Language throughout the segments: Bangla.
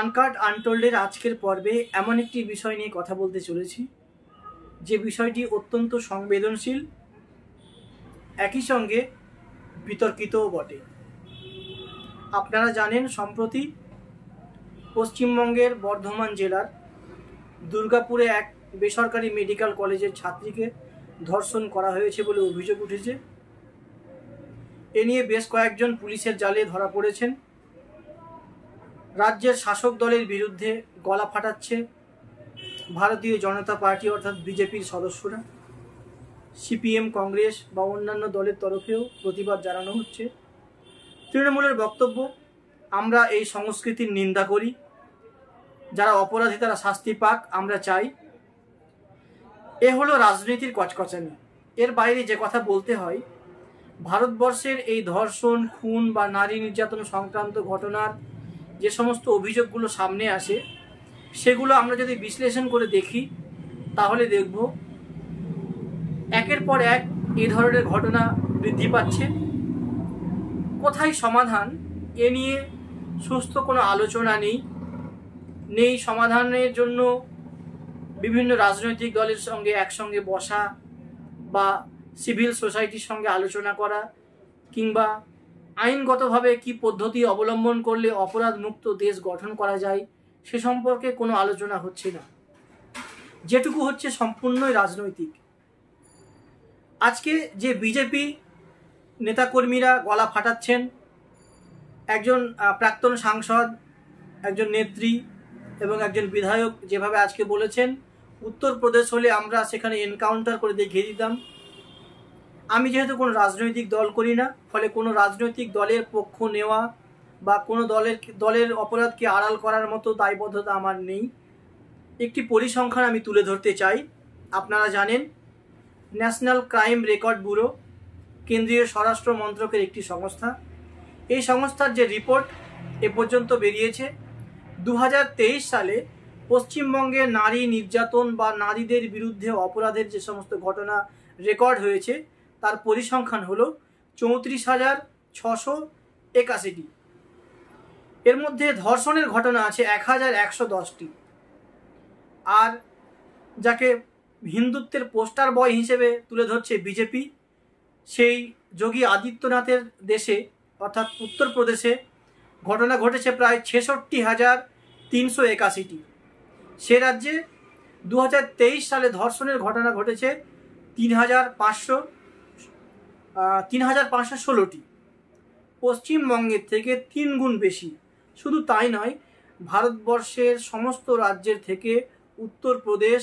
আনকাট আনটোল্ডের আজকের পর্বে এমন একটি বিষয় নিয়ে কথা বলতে চলেছি যে বিষয়টি অত্যন্ত সংবেদনশীল, একই সঙ্গে বিতর্কিতও বটে। আপনারা জানেন, সম্প্রতি পশ্চিমবঙ্গের বর্ধমান জেলার দুর্গাপুরে এক বেসরকারি মেডিকেল কলেজের ছাত্রীকে ধর্ষণ করা হয়েছে বলে অভিযোগ উঠেছে। এ নিয়ে বেশ কয়েকজন পুলিশের জালে ধরা পড়েছেন। রাজ্যের শাসক দলের বিরুদ্ধে গলা ফাটাচ্ছে ভারতীয় জনতা পার্টি অর্থাৎ বিজেপির সদস্যরা। সিপিএম, কংগ্রেস বা অন্যান্য দলের তরফেও প্রতিবাদ জানানো হচ্ছে। তৃণমূলের বক্তব্য, আমরা এই সংস্কৃতির নিন্দা করি, যারা অপরাধী তারা শাস্তি পাক, আমরা চাই। এ হলো রাজনীতির কচকচানি। এর বাইরে যে কথা বলতে হয়, ভারতবর্ষের এই ধর্ষণ, খুন বা নারী নির্যাতন সংক্রান্ত ঘটনার যে সমস্ত অভিযোগগুলো সামনে আসে, সেগুলো আমরা যদি বিশ্লেষণ করে দেখি তাহলে দেখব একের পর এক এই ধরনের ঘটনা বৃদ্ধি পাচ্ছে। কোথায় সমাধান, এ নিয়ে সুস্থ কোনো আলোচনা নেই। সমাধানের জন্য বিভিন্ন রাজনৈতিক দলের সঙ্গে একসঙ্গে বসা বা সিভিল সোসাইটির সঙ্গে আলোচনা করা কিংবা আইনগতভাবে কি পদ্ধতি অবলম্বন করলে অপরাধ মুক্ত দেশ গঠন করা যায় সে সম্পর্কে কোনো আলোচনা হচ্ছে না। যেটুকু হচ্ছে সম্পূর্ণই রাজনৈতিক। আজকে যে বিজেপি নেতাকর্মীরা গলা ফাটাচ্ছেন, একজন প্রাক্তন সাংসদ, একজন নেত্রী এবং একজন বিধায়ক যেভাবে আজকে বলেছেন, উত্তরপ্রদেশ হলে আমরা সেখানে এনকাউন্টার করে দেখিয়ে দিতাম। আমি যেহেতু কোনো রাজনৈতিক দল করি না, ফলে কোনো রাজনৈতিক দলের পক্ষ নেওয়া বা কোনো দলের অপরাধকে আড়াল করার মতো দায়বদ্ধতা আমার নেই। একটি পরিসংখ্যান আমি তুলে ধরতে চাই। আপনারা জানেন, ন্যাশনাল ক্রাইম রেকর্ড ব্যুরো কেন্দ্রীয় স্বরাষ্ট্র মন্ত্রকের একটি সংস্থা। এই সংস্থার যে রিপোর্ট এ পর্যন্ত বেরিয়েছে, 2023 সালে পশ্চিমবঙ্গে নারী নির্যাতন বা নারীদের বিরুদ্ধে অপরাধের যে সমস্ত ঘটনা রেকর্ড হয়েছে তার পরিসংখ্যান হলো 34,681টি। এর মধ্যে ধর্ষণের ঘটনা আছে 1,110টি। আর যাকে হিন্দুত্বের পোস্টার বয় হিসেবে তুলে ধরছে বিজেপি, সেই যোগী আদিত্যনাথের দেশে অর্থাৎ উত্তরপ্রদেশে ঘটনা ঘটেছে প্রায় 66,381টি। সে রাজ্যে 2023 সালে ধর্ষণের ঘটনা ঘটেছে 3,516টি। পশ্চিমবঙ্গের থেকে 3 গুণ বেশি। শুধু তাই নয়, ভারতবর্ষের সমস্ত রাজ্যের থেকে উত্তরপ্রদেশ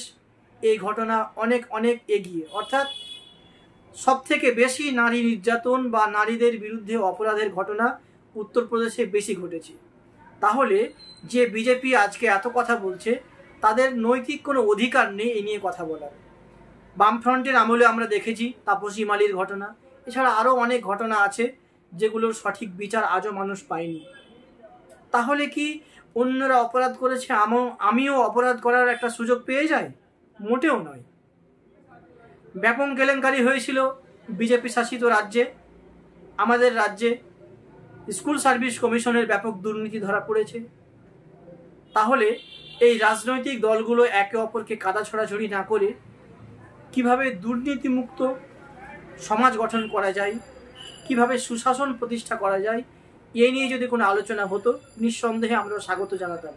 এই ঘটনা অনেক অনেক এগিয়ে। অর্থাৎ সবথেকে বেশি নারী নির্যাতন বা নারীদের বিরুদ্ধে অপরাধের ঘটনা উত্তরপ্রদেশে বেশি ঘটেছে। তাহলে যে বিজেপি আজকে এত কথা বলছে, তাদের নৈতিক কোনো অধিকার নেই এ নিয়ে কথা বলার। বামফ্রন্টের আমলে আমরা দেখেছি তাপসী মালির ঘটনা, এছাড়া আরও অনেক ঘটনা আছে যেগুলোর সঠিক বিচার আজও মানুষ পায়নি। তাহলে কি অন্যরা অপরাধ করেছে আমিও অপরাধ করার একটা সুযোগ পেয়ে যাই? মোটেও নয়। ব্যাপক কেলেঙ্কারি হয়েছিল বিজেপি শাসিত রাজ্যে। আমাদের রাজ্যে স্কুল সার্ভিস কমিশনের ব্যাপক দুর্নীতি ধরা পড়েছে। তাহলে এই রাজনৈতিক দলগুলো একে অপরকে কাদা ছড়াছড়ি না করে কিভাবে দুর্নীতিমুক্ত সমাজ গঠন করা যায়, কিভাবে সুশাসন প্রতিষ্ঠা করা যায়, এ নিয়ে যদি কোনো আলোচনা হতো নিঃসন্দেহে আমরা স্বাগত জানাতাম।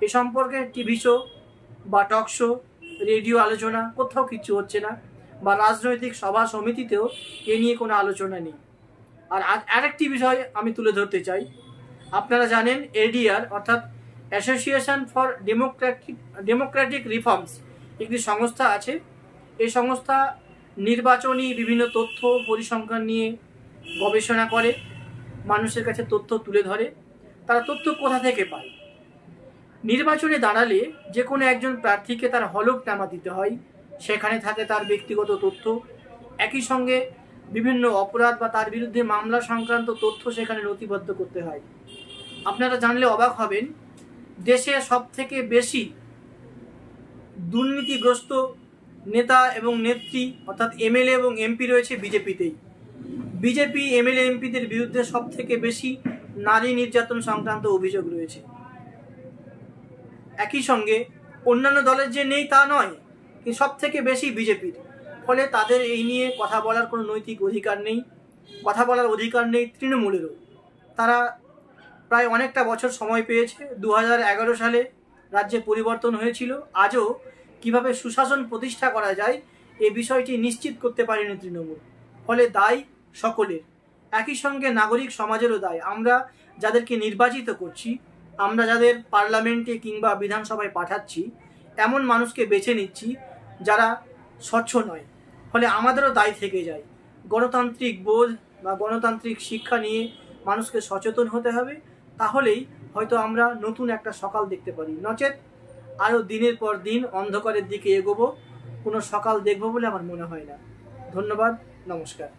এ সম্পর্কে টিভি শো বা টক শো, রেডিও আলোচনা কোথাও কিছু হচ্ছে না, বা রাজনৈতিক সভা সমিতিতেও এ নিয়ে কোনো আলোচনা নেই। আর আরেকটি বিষয় আমি তুলে ধরতে চাই। আপনারা জানেন, এডিআর অর্থাৎ অ্যাসোসিয়েশন ফর ডেমোক্রেটিক রিফর্মস একটি সংস্থা আছে। এই সংস্থা নির্বাচনী বিভিন্ন তথ্য পরিসংখ্যান নিয়ে গবেষণা করে, মানুষের কাছে তথ্য তুলে ধরে। তারা তথ্য কোথা থেকে পায়? নির্বাচনে দাঁড়ালে যে কোনো একজন প্রার্থীকে তার হলফনামা দিতে হয়, সেখানে থাকে তার ব্যক্তিগত তথ্য। একই সঙ্গে বিভিন্ন অপরাধ বা তার বিরুদ্ধে মামলা সংক্রান্ত তথ্য সেখানে নথিবদ্ধ করতে হয়। আপনারা জানলে অবাক হবেন, দেশে সবথেকে বেশি দুর্নীতিগ্রস্ত নেতা এবং নেত্রী অর্থাৎ এমএলএ এবং এমপি রয়েছে বিজেপিতেই। বিজেপি এমএলএ এমপিদের বিরুদ্ধে সবথেকে বেশি নারী নির্যাতন সংক্রান্ত অভিযোগ রয়েছে। একই সঙ্গে অন্যান্য দলের যে নেই তা নয়, কিন্তু সব থেকে বেশি বিজেপির। ফলে তাদের এই নিয়ে কথা বলার কোনো নৈতিক অধিকার নেই, কথা বলার অধিকার নেই তৃণমূলেরও। তারা প্রায় অনেকটা বছর সময় পেয়েছে। 2011 সালে রাজ্যে পরিবর্তন হয়েছিল, আজও কিভাবে সুশাসন প্রতিষ্ঠা করা যায় এই বিষয়টি নিশ্চিত করতে পারেনি তৃণমূল। ফলে দায় সকলের, একই সঙ্গে নাগরিক সমাজেরও দায়। আমরা যাদেরকে নির্বাচিত করছি, আমরা যাদের পার্লামেন্টে কিংবা বিধানসভায় পাঠাচ্ছি, এমন মানুষকে বেছে নিচ্ছি যারা স্বচ্ছ নয়। ফলে আমাদেরও দায় থেকে যায়। গণতান্ত্রিক বোধ বা গণতান্ত্রিক শিক্ষা নিয়ে মানুষকে সচেতন হতে হবে, তাহলেই হয়তো আমরা নতুন একটা সকাল দেখতে পারি। নচেত আরও দিনের পর দিন অন্ধকারের দিকে এগোবো, কোনো সকাল দেখবো বলে আমার মনে হয় না। ধন্যবাদ, নমস্কার।